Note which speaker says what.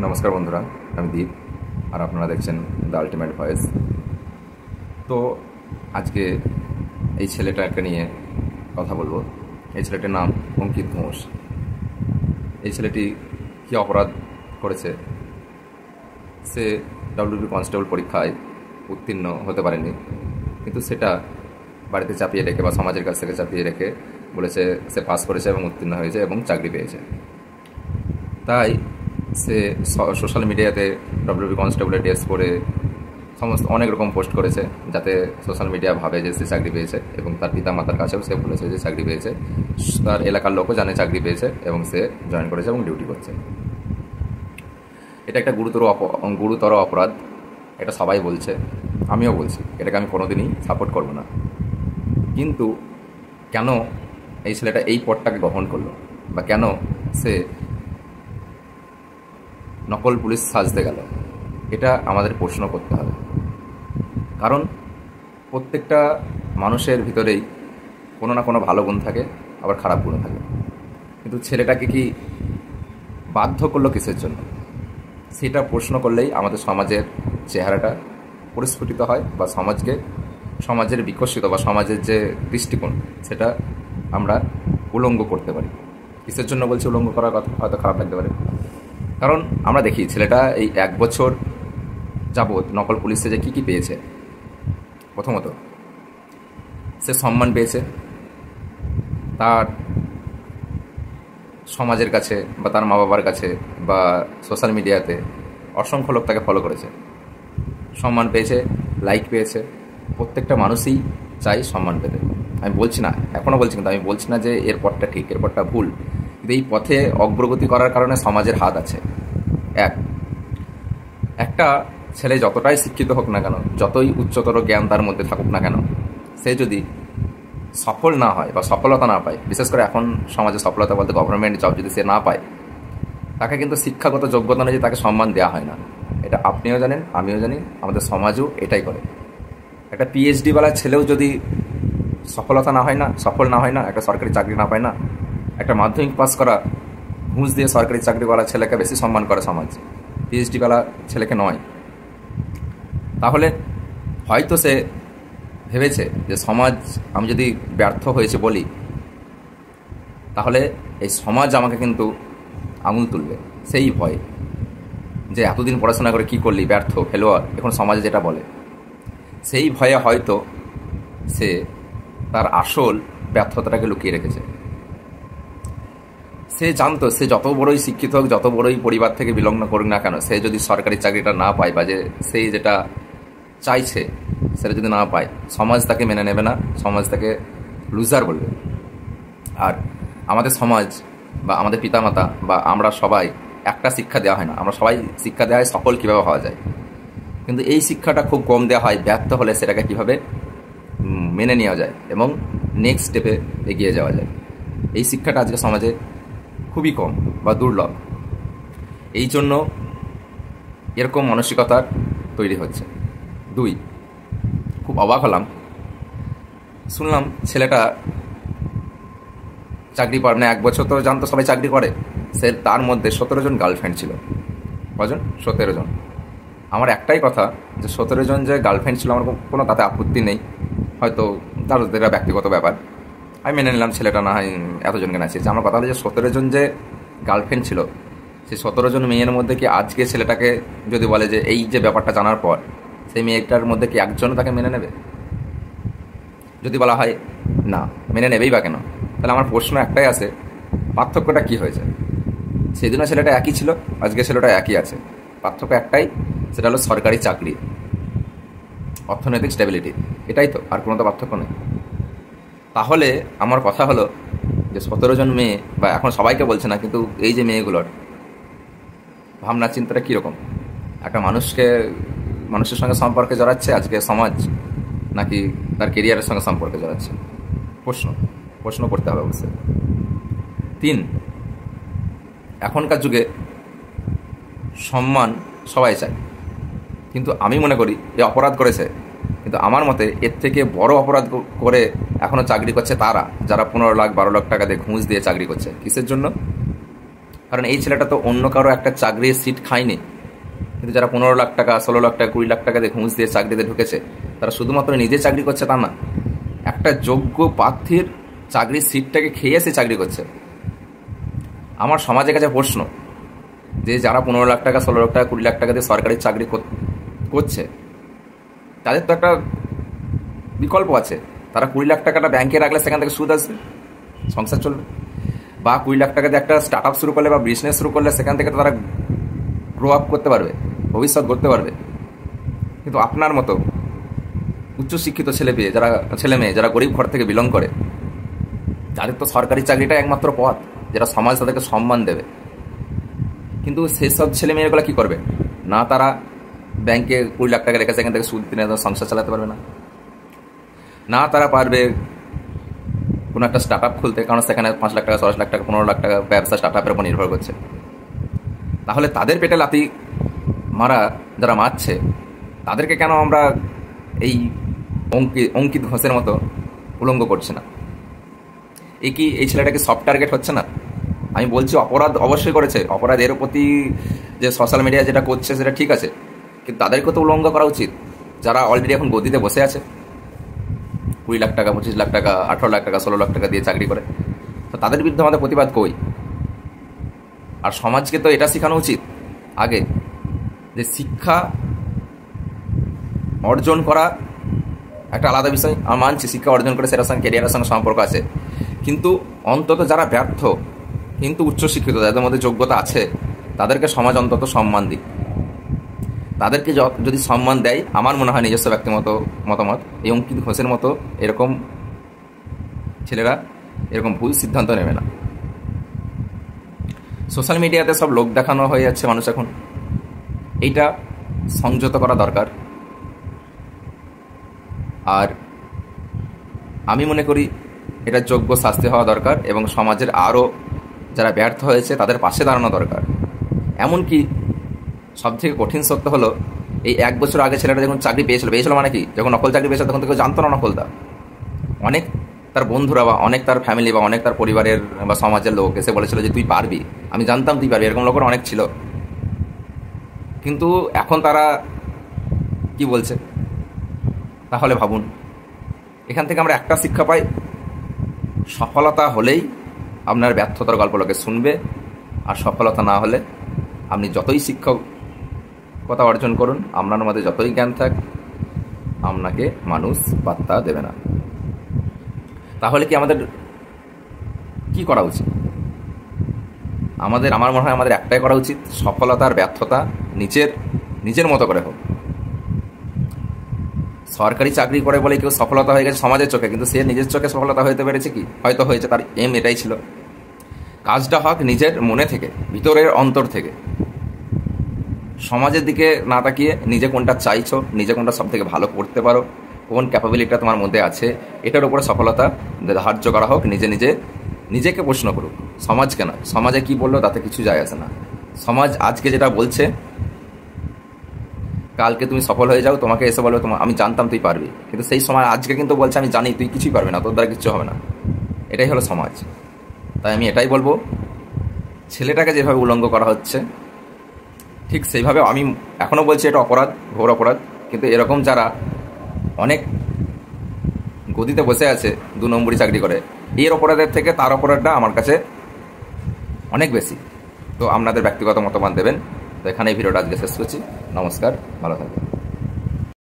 Speaker 1: নমস্কার বন্ধুরা, আমি দীপ আর আপনারা দেখছেন দ্য আল্টিমেট ভয়েস। তো আজকে এই ছেলেটাকে নিয়ে কথা বলবো। এই ছেলেটির নাম অঙ্কিত ঘোষ। এই ছেলেটি কী অপরাধ করেছে? সে ডাব্লিউবি কনস্টেবল পরীক্ষায় উত্তীর্ণ হতে পারেনি, কিন্তু সেটা বাড়িতে চাপিয়ে রেখে বা সমাজের কাছ থেকে চাপিয়ে রেখে বলেছে সে পাস করেছে এবং উত্তীর্ণ হয়েছে এবং চাকরি পেয়েছে। তাই সে সোশ্যাল মিডিয়াতে ডাব্লিউবি কনস্টেবলের ড্রেস পরে সমস্ত অনেক রকম পোস্ট করেছে, যাতে সোশ্যাল মিডিয়া ভাবে যে সে চাকরি পেয়েছে, এবং তার পিতা মাতার কাছেও সে বলেছে যে চাকরি পেয়েছে। তার এলাকার লোকও জানে চাকরি পেয়েছে এবং সে জয়েন করেছে এবং ডিউটি করছে। এটা একটা গুরুতর অপরাধ, এটা সবাই বলছে, আমিও বলছি। এটাকে আমি কোনোদিনই সাপোর্ট করব না। কিন্তু কেন এই ছেলেটা এই পথটাকে গ্রহণ করলো, বা কেন সে নকল পুলিশ সাজতে গেল, এটা আমাদের প্রশ্ন করতে হবে। কারণ প্রত্যেকটা মানুষের ভিতরেই কোনো না কোনো ভালো গুণ থাকে, আবার খারাপ গুণ থাকে। কিন্তু ছেলেটাকে কি বাধ্য করলো কিসের জন্য, সেটা প্রশ্ন করলেই আমাদের সমাজের চেহারাটা পরিস্ফুটিত হয়, বা সমাজের বিকশিত বা সমাজের যে দৃষ্টিকোণ সেটা আমরা উলঙ্গ করতে পারি। কিসের জন্য বলছি উলঙ্গ করার কথা, হয়তো খারাপ লাগতে পারে। কারণ আমরা দেখি ছেলেটা এই 1 বছর যাবৎ নকল পুলিশে যে কী পেয়েছে। প্রথমত সে সম্মান পেয়েছে, তার সমাজের কাছে বা তার মা বাবার কাছে বা সোশ্যাল মিডিয়াতে অসংখ্য লোক তাকে ফলো করেছে, সম্মান পেয়েছে, লাইক পেয়েছে। প্রত্যেকটা মানুষই চাই সম্মান পেতে। আমি বলছি না, এখনও বলছি, কিন্তু আমি বলছি না যে এর পথটা ঠিক, এর পথটা ভুল। কিন্তু এই পথে অগ্রগতি করার কারণে সমাজের হাত আছে। একটা ছেলে যতটাই শিক্ষিত হোক না কেন, যতই উচ্চতর জ্ঞান তার মধ্যে থাকুক না কেন, সে যদি সফল না হয় বা সফলতা না পায়, বিশেষ করে এখন সমাজে সফলতা বলতে গভর্নমেন্ট জব যদি সে না পায়, তাকে কিন্তু শিক্ষাগত যোগ্যতা অনুযায়ী তাকে সম্মান দেওয়া হয় না। এটা আপনিও জানেন, আমিও জানি, আমাদের সমাজও এটাই করে। একটা পিএইচডিওয়ালা ছেলেও যদি সফল না হয় না, একটা সরকারি চাকরি না পায় না, একটা মাধ্যমিক পাস করা ঘুষ দিয়ে সরকারি চাকরিওয়ালা ছেলেকে বেশি সম্মান করে সমাজ, পিএইচডিওয়ালা ছেলেকে নয়। তাহলে হয়তো সে ভেবেছে যে সমাজ, আমি যদি ব্যর্থ হয়েছে বলি, তাহলে এই সমাজ আমাকে কিন্তু আঙুল তুলবে। সেই ভয় যে এতদিন পড়াশোনা করে কি করলি, ব্যর্থ, ফেলোয়ার, এখন সমাজে যেটা বলে, সেই ভয়ে হয়তো সে তার আসল ব্যর্থতাটাকে লুকিয়ে রেখেছে। সে জানতো সে যত বড়ই শিক্ষিত হোক, যত বড়ই পরিবার থেকে বিলং করুক না কেন, সে যদি সরকারি চাকরিটা না পায় বা যে সেই যেটা চাইছে সেটা যদি না পায়, সমাজ তাকে মেনে নেবে না, সমাজ তাকে লুজার বলবে। আর আমাদের সমাজ বা আমাদের পিতামাতা বা আমরা সবাই একটা শিক্ষা দেওয়া হয় না, আমরা সবাই শিক্ষা দেওয়া হয় সফল কীভাবে হওয়া যায়। কিন্তু এই শিক্ষাটা খুব কম দেওয়া হয় ব্যর্থ হলে সেটাকে কীভাবে মেনে নেওয়া যায় এবং নেক্সট স্টেপে এগিয়ে যাওয়া যায়। এই শিক্ষাটা আজকে সমাজে খুবই কম বা দুর্লভ। এই জন্য এরকম মানসিকতার তৈরি হচ্ছে। 2, খুব অবাক হলাম, শুনলাম ছেলেটা চাকরি পার না, 1 বছর তো জানতো সবাই চাকরি করে, সে তার মধ্যে 17 জন গার্লফ্রেন্ড ছিল। কজন? 17 জন। আমার একটাই কথা, যে 17 জন যে গার্লফ্রেন্ড ছিল আমার কোনো তাতে আপত্তি নেই, হয়তো তাদের ব্যক্তিগত ব্যাপার, আমি মেনে নিলাম। ছেলেটা না হয় এতজনকে নাচিয়েছে। আমার কথা হলো যে 17 জন যে গার্লফ্রেন্ড ছিল, সেই 17 জন মেয়ের মধ্যে কি আজকে ছেলেটাকে যদি বলে যে এই যে ব্যাপারটা জানার পর, সেই মেয়েটার মধ্যে কি একজন তাকে মেনে নেবে? যদি বলা হয় না, মেনে নেবেই বা কেন? তাহলে আমার প্রশ্ন একটাই আছে, পার্থক্যটা কি হয়েছে? সেদিনও ছেলেটা একই ছিল, আজকে ছেলেটা একই আছে। পার্থক্য একটাই, সেটা হলো সরকারি চাকরি, অর্থনৈতিক স্টেবিলিটি, এটাই তো, আর কোনো তো পার্থক্য নেই। তাহলে আমার কথা হলো যে 17 জন মেয়ে, বা এখন সবাইকে বলছে না, কিন্তু এই যে মেয়েগুলোর ভাবনা চিন্তাটা কীরকম, একটা মানুষের সঙ্গে সম্পর্কে জড়াচ্ছে আজকে সমাজ, নাকি তার কেরিয়ারের সঙ্গে সম্পর্কে জড়াচ্ছে? প্রশ্ন করতে হবে অবশ্যই। 3, এখনকার যুগে সম্মান সবাই চায়, কিন্তু আমি মনে করি এ অপরাধ করেছে, কিন্তু আমার মতে এর থেকে বড় অপরাধ করে এখনও চাকরি করছে তারা, যারা 15 লাখ 12 লাখ টাকা দিয়ে ঘুষ দিয়ে চাকরি করছে। কিসের জন্য? কারণ এই ছেলেটা তো অন্য কারো একটা চাকরির সিট খায়নি, কিন্তু যারা 15 লাখ টাকা, 16 লাখ টাকা, 20 লাখ টাকা দিয়ে ঘুষ দিয়ে চাকরিতে ঢুকেছে, তারা শুধুমাত্র নিজে চাকরি করছে তা না, একটা যোগ্য প্রার্থীর চাকরির সিটটাকে খেয়ে সে চাকরি করছে। আমার সমাজের কাছে প্রশ্ন যে যারা 15 লাখ টাকা, 16 লাখ টাকা, 20 লাখ টাকা দিয়ে সরকারি চাকরি করছে, তাদের তো একটা বিকল্প আছে। তারা 20 লাখ টাকাটা ব্যাংকে রাখলে সেখান থেকে সুদ আসবে, সংসার চলবে। বা 20 লাখ টাকা দিয়ে একটা স্টার্ট আপ শুরু করলে বা বিজনেস শুরু করলে সেখান থেকে তারা গ্রো আপ করতে পারবে, ভবিষ্যৎ গড়তে পারবে। কিন্তু আপনার মতো উচ্চশিক্ষিত ছেলে মেয়ে যারা গরিব ঘর থেকে বিলং করে, তাদের তো সরকারি চাকরিটা একমাত্র পথ যেটা সমাজ তাদেরকে সম্মান দেবে। কিন্তু সেসব ছেলে মেয়েগুলো কী করবে? না তারা ব্যাংকে 20 লাখ টাকা রেখে সেখান থেকে সুদ কিনে সংসার চালাতে পারবে না, না তারা পারবে কোনো একটা স্টার্ট আপ খুলতে, কারণ সেখানে 5 লাখ টাকা, 10 লাখ টাকা, 15 লাখ টাকা ব্যবসা স্টার্ট আপের উপর নির্ভর করছে। তাহলে তাদের পেটে লাথি মারা যারা মারছে, তাদেরকে কেন আমরা এই অঙ্কিত ঘোষের মতো উলঙ্গ করছি না? এই ছেলেটাকে সফট টার্গেট হচ্ছে না? আমি বলছি অপরাধ অবশ্যই করেছে, অপরাধের প্রতি যে সোশ্যাল মিডিয়া যেটা করছে সেটা ঠিক আছে, কিন্তু তাদেরকে তো উলঙ্গ করা উচিত যারা অলরেডি এখন গদিতে বসে আছে, 20 লাখ টাকা, 25 লাখ টাকা, 18 লাখ টাকা, 16 লাখ টাকা দিয়ে চাকরি করে। তো তাদের বিরুদ্ধে আমাদের প্রতিবাদ কই? আর সমাজকে তো এটা শেখানো উচিত আগে যে শিক্ষা অর্জন করা একটা আলাদা বিষয়। আমি মানছি শিক্ষা অর্জন করে সেটার সঙ্গে ক্যারিয়ারের সঙ্গে সম্পর্ক আছে, কিন্তু অন্তত যারা ব্যর্থ কিন্তু উচ্চশিক্ষিত, যাদের মধ্যে যোগ্যতা আছে, তাদেরকে সমাজ অন্তত সম্মান দিক। তাদেরকে যদি সম্মান দেয়, আমার মনে হয় নিজস্ব ব্যক্তিগত মতামত, এই অঙ্কিত ঘোষের মতো এরকম ছেলেরা এরকম ভুল সিদ্ধান্ত নেবে না। সোশ্যাল মিডিয়াতে সব লোক দেখানো হয়ে যাচ্ছে মানুষ এখন, এইটা সংযত করা দরকার। আর আমি মনে করি এটা যোগ্য শাস্তি হওয়া দরকার, এবং সমাজের আরও যারা ব্যর্থ হয়েছে তাদের পাশে দাঁড়ানো দরকার। এমনকি সবথেকে কঠিন সত্য হলো, এই 1 বছর আগে ছেলেটা যখন চাকরি পেয়েছিল মানে কি, যখন নকল চাকরি পেয়েছিল তখন তো কেউ জানতো না নকলটা। অনেক তার বন্ধুরা বা অনেক তার ফ্যামিলি বা অনেক তার পরিবারের বা সমাজের লোক এসে বলেছিল যে তুই পারবি, আমি জানতাম তুই পারবি, এরকম লোকের অনেক ছিল। কিন্তু এখন তারা কি বলছে? তাহলে ভাবুন, এখান থেকে আমরা একটা শিক্ষা পাই, সফলতা হলেই আপনার ব্যর্থতার গল্প লোকে শুনবে, আর সফলতা না হলে আপনি যতই শিক্ষকতা অর্জন করুন, আপনার মধ্যে যতই জ্ঞান থাক, আপনাকে মানুষ পাত্তা দেবে না। তাহলে কি আমাদের কি করা উচিত? আমার মনে হয় আমাদের একটাই করা উচিত, সফলতার ব্যর্থতা নিজের মতো করে হোক। সরকারি চাকরি করে বলে কেউ সফলতা হয়ে গেছে সমাজের চোখে, কিন্তু সে নিজের চোখে সফলতা হতে পেরেছে কি? হয়তো হয়েছে, তার এম এটাই ছিল। কাজটা হোক নিজের মনে থেকে, ভিতরের অন্তর থেকে, সমাজের দিকে না তাকিয়ে নিজে কোনটা চাইছো, নিজে কোনটা সব থেকে ভালো করতে পারো, কোন ক্যাপাবিলিটিটা তোমার মধ্যে আছে, এটার উপরে সফলতা ধার্য করা হোক। নিজেকে প্রশ্ন করুক, সমাজকে না। সমাজে কি বললো তাতে কিছু যায় আসে না। সমাজ আজকে যেটা বলছে, কালকে তুমি সফল হয়ে যাও, তোমাকে এসে বলবে আমি জানতাম তুই পারবি, কিন্তু সেই সময় আজকে কিন্তু বলছে আমি জানি তুই কিছুই পারবি না, তোর দ্বারা কিছু হবে না। এটাই হলো সমাজ। তাই আমি এটাই বলবো, ছেলেটাকে যেভাবে উলঙ্গ করা হচ্ছে ঠিক সেইভাবে আমি এখনও বলছি এটা অপরাধ, ঘোর অপরাধ। কিন্তু এরকম যারা অনেক গদিতে বসে আছে 2 নম্বরই চাকরি করে, এর অপরাধের থেকে তার অপরাধটা আমার কাছে অনেক বেশি। তো আপনাদের ব্যক্তিগত মতামত দেবেন। তো এখানে এই ভিডিওটা আজকে শেষ করছি। নমস্কার, ভালো থাকবেন।